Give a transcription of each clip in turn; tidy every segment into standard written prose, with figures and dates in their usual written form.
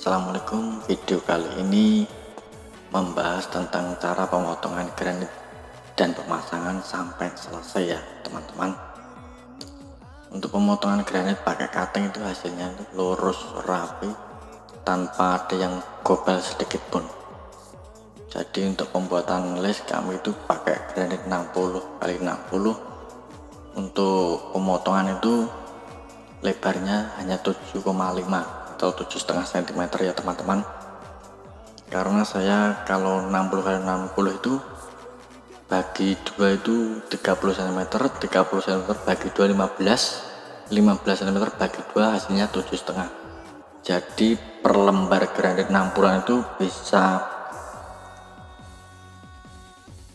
Assalamualaikum. Video kali ini membahas tentang cara pemotongan granit dan pemasangan sampai selesai ya teman-teman. Untuk pemotongan granit pakai cutting itu hasilnya itu lurus rapi tanpa ada yang gobel sedikit pun. Jadi untuk pembuatan les kami itu pakai granit 60 x 60. Untuk pemotongan itu lebarnya hanya 7,5 atau 7,5 cm ya teman-teman, karena saya kalau 60 x 60 itu bagi 2 itu 30 cm, 30 cm bagi 2 15 cm bagi 2 hasilnya 7,5. Jadi per lembar granit 60 itu bisa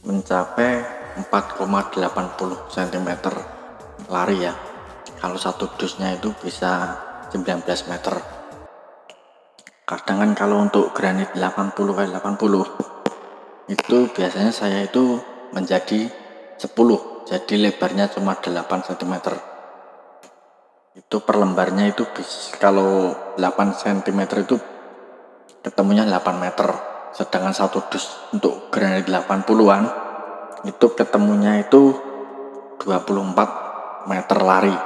mencapai 4,80 cm lari ya. Kalau satu dusnya itu bisa 19 meter. Kadang kan kalau untuk granit 80 x 80 itu biasanya saya itu menjadi 10, jadi lebarnya cuma 8 cm. Itu per lembarnya itu kalau 8 cm itu ketemunya 8 meter. Sedangkan satu dus untuk granit 80-an itu ketemunya itu 24 meter lari.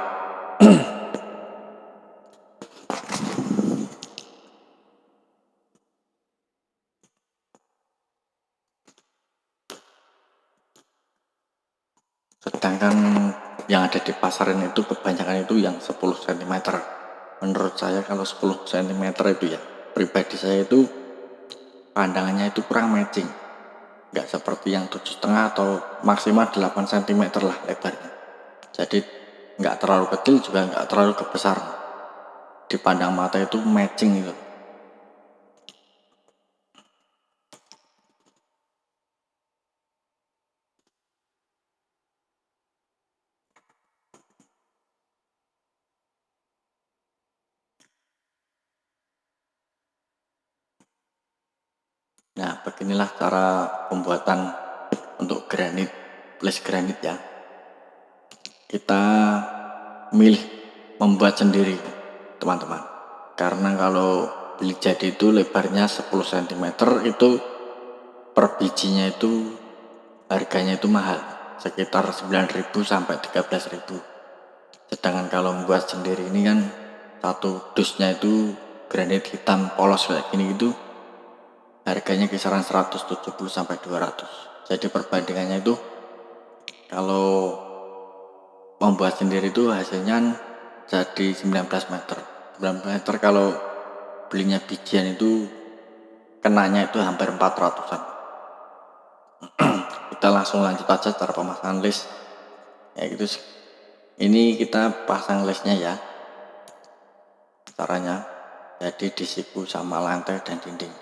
Sedangkan yang ada di pasaran itu kebanyakan itu yang 10 cm. Menurut saya kalau 10 cm itu ya, pribadi saya itu pandangannya itu kurang matching, nggak seperti yang 7,5 atau maksimal 8 cm lah lebarnya. Jadi nggak terlalu kecil juga nggak terlalu besar, dipandang mata itu matching gitu. Nah, beginilah cara pembuatan untuk granit, les granit ya. Kita milih membuat sendiri teman-teman, karena kalau beli jadi itu lebarnya 10 cm itu per bijinya itu harganya itu mahal, sekitar 9.000 sampai 13.000. Sedangkan kalau membuat sendiri ini kan satu dusnya itu granit hitam polos kayak gini itu harganya kisaran 170 sampai 200. Jadi perbandingannya itu kalau membuat sendiri itu hasilnya jadi 19 meter. 19 meter kalau belinya bijian itu kenanya itu hampir 400-an. Kita langsung lanjut aja cara pemasangan les. Ya gitu sih. Ini kita pasang lesnya ya. Caranya jadi disipu sama lantai dan dinding,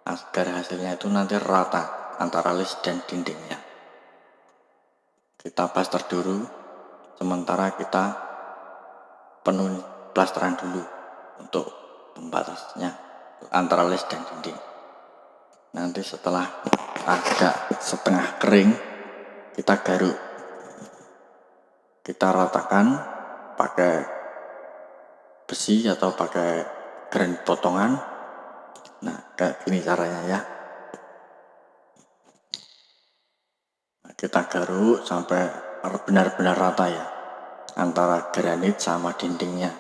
agar hasilnya itu nanti rata antara les dan dindingnya. Kita plaster dulu, sementara kita penuhi plasteran dulu untuk pembatasnya antara les dan dinding. Nanti setelah agak setengah kering, kita garuk, kita ratakan pakai besi atau pakai granit potongan. Nah, kayak gini caranya ya. Nah, kita garuk sampai benar-benar rata ya antara granit sama dindingnya.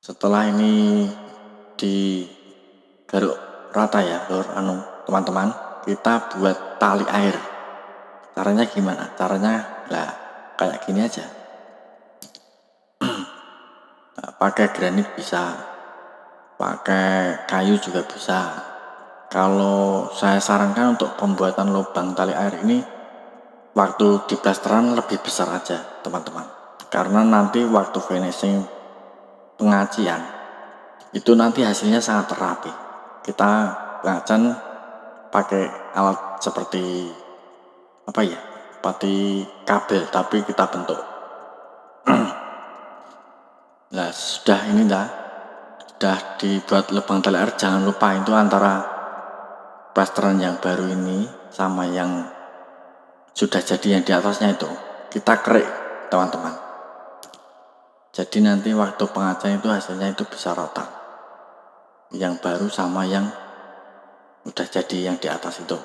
Setelah ini digaruk rata ya teman-teman, kita buat tali air. Caranya gimana? Caranya lah kayak gini aja. Nah, pakai granit bisa, pakai kayu juga bisa. Kalau saya sarankan untuk pembuatan lubang tali air ini waktu di plasteran lebih besar aja teman-teman, karena nanti waktu finishing pengacian itu nanti hasilnya sangat rapi. Kita pengacian pakai alat seperti apa ya, seperti kabel tapi kita bentuk. Nah, sudah dibuat lubang tali air. Jangan lupa itu antara plasteran yang baru ini sama yang sudah jadi yang di atasnya itu kita kerik teman-teman. Jadi nanti waktu pengajian itu hasilnya itu bisa rata, yang baru sama yang udah jadi yang di atas itu.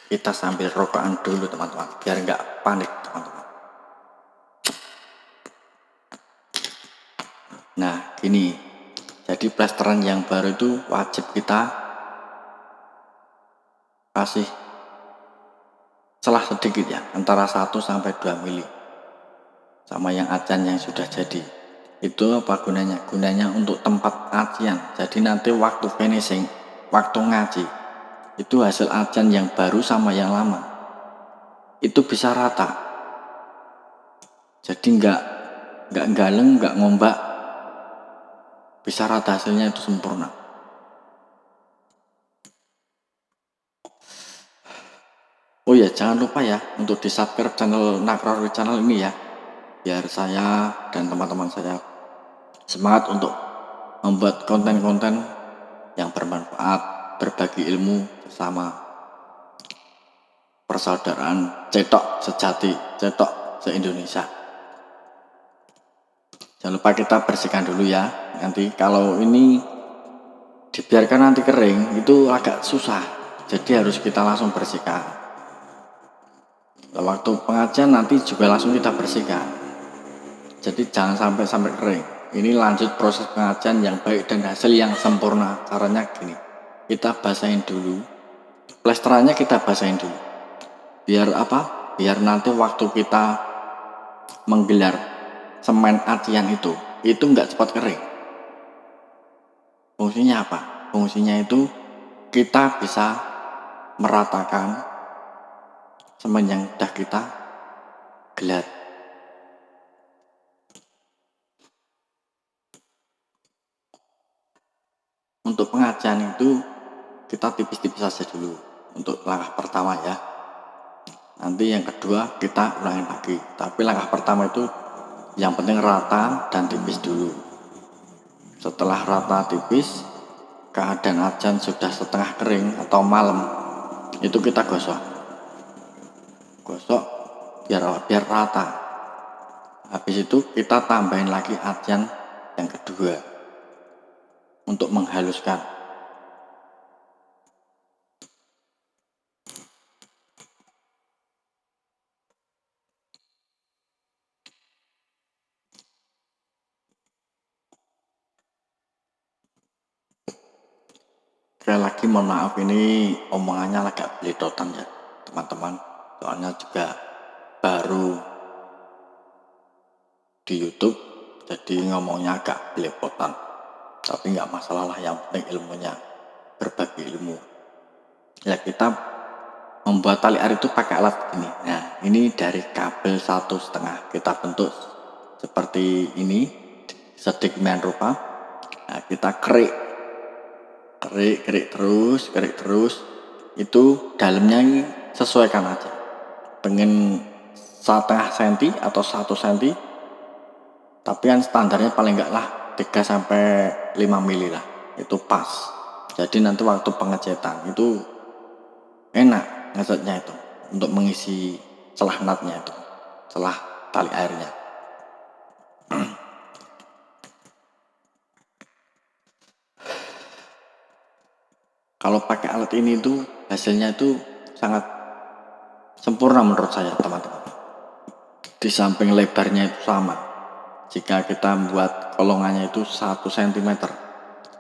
Kita sambil rokokan dulu teman-teman, biar nggak panik teman-teman. Nah gini, jadi plesteran yang baru itu wajib kita kasih celah sedikit ya, antara 1 sampai 2 mili sama yang acan yang sudah jadi. Itu apa gunanya? Gunanya untuk tempat acian. Jadi nanti waktu finishing, waktu ngaji, itu hasil acan yang baru sama yang lama itu bisa rata. Jadi nggak galeng, nggak ngombak, bisa rata, hasilnya itu sempurna. Oh ya, jangan lupa ya untuk di subscribe channel Nakrawi Channel ini ya, biar saya dan teman-teman saya semangat untuk membuat konten-konten yang bermanfaat, berbagi ilmu sama persaudaraan cetok sejati, cetok se-Indonesia. Jangan lupa kita bersihkan dulu ya. Nanti kalau ini dibiarkan nanti kering itu agak susah, jadi harus kita langsung bersihkan. Waktu pengajian nanti juga langsung kita bersihkan. Jadi jangan sampai kering. Ini lanjut proses pengajian yang baik dan hasil yang sempurna. Caranya gini, kita basahin dulu, plesterannya kita basahin dulu. Biar apa? Biar nanti waktu kita menggelar semen acian itu nggak cepat kering. Fungsinya apa? Fungsinya itu kita bisa meratakan semen yang sudah kita gelar. Untuk pengajian itu kita tipis-tipis saja dulu untuk langkah pertama ya. Nanti yang kedua kita ulangin lagi. Tapi langkah pertama itu yang penting rata dan tipis dulu. Setelah rata tipis, keadaan ajan sudah setengah kering atau malam, itu kita gosok biar rata. Habis itu kita tambahin lagi ajan yang kedua untuk menghaluskan. Sekali lagi mohon maaf, ini omongannya agak beledotan ya teman-teman, soalnya juga baru di YouTube, jadi ngomongnya agak belepotan. Tapi nggak masalah lah, yang penting ilmunya, berbagi ilmu. Ya kita membuat tali air itu pakai alat ini. Nah ini dari kabel 1,5 kita bentuk seperti ini sedemikian rupa. Nah kita kerik terus, itu dalamnya ini sesuaikan aja, pengen 1,5 cm atau 1 cm, tapi kan standarnya paling enggak lah 3 sampai 5 mili lah, itu pas. Jadi nanti waktu pengecetan itu enak ngecetnya itu, untuk mengisi celah natnya itu, celah tali airnya. Kalau pakai alat ini itu hasilnya itu sangat sempurna menurut saya teman-teman. Di samping lebarnya itu sama. Jika kita membuat kolongannya itu 1 cm,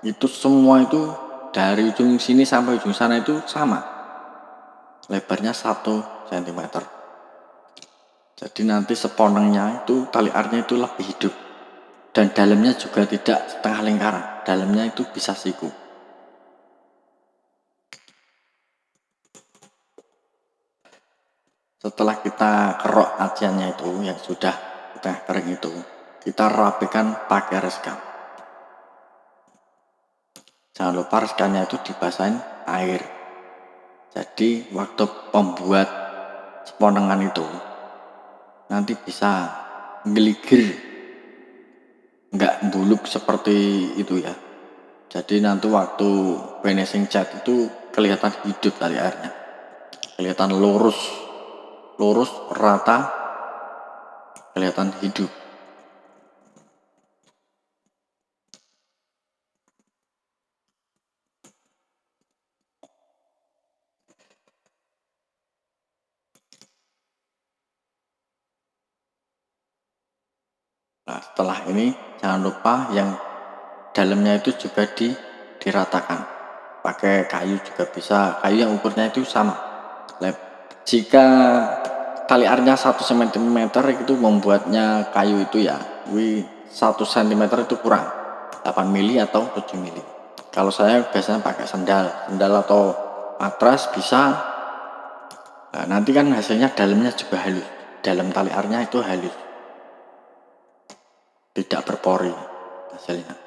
itu semua itu dari ujung sini sampai ujung sana itu sama. Lebarnya 1 cm. Jadi nanti seponengnya itu tali airnya itu lebih hidup. Dan dalamnya juga tidak setengah lingkaran. Dalamnya itu bisa siku. Setelah kita kerok aciannya itu yang sudah setengah kering itu, kita rapikan pakai reskan. Jangan lupa reskannya itu dibasahin air. Jadi waktu pembuat seponengan itu nanti bisa ngeligir nggak buluk seperti itu ya. Jadi nanti waktu finishing cat itu kelihatan hidup tali airnya, kelihatan lurus rata, kelihatan hidup. Nah, setelah ini jangan lupa yang dalamnya itu juga diratakan. Pakai kayu juga bisa, kayu yang ukurnya itu sama. Jika tali arnya 1 cm itu membuatnya kayu itu ya, 1 cm itu kurang, 8 mili atau 7 mili. Kalau saya biasanya pakai sendal atau matras bisa. Nah, nanti kan hasilnya dalamnya juga halus, dalam tali arnya itu halus, tidak berpori hasilnya.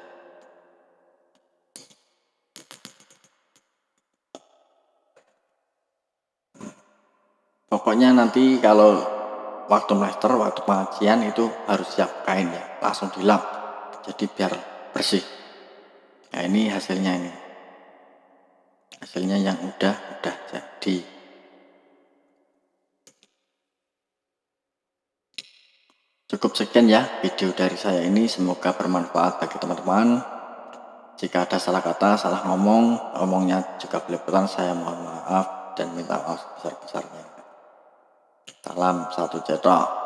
Pokoknya nanti kalau waktu master, waktu pengajian itu harus siap kain ya, langsung dilap, jadi biar bersih. Nah ini hasilnya yang udah jadi. Cukup sekian ya video dari saya ini, semoga bermanfaat bagi teman-teman. Jika ada salah kata, salah ngomongnya juga belepotan, saya mohon maaf dan minta maaf sebesar-besarnya. Salam satu cetok.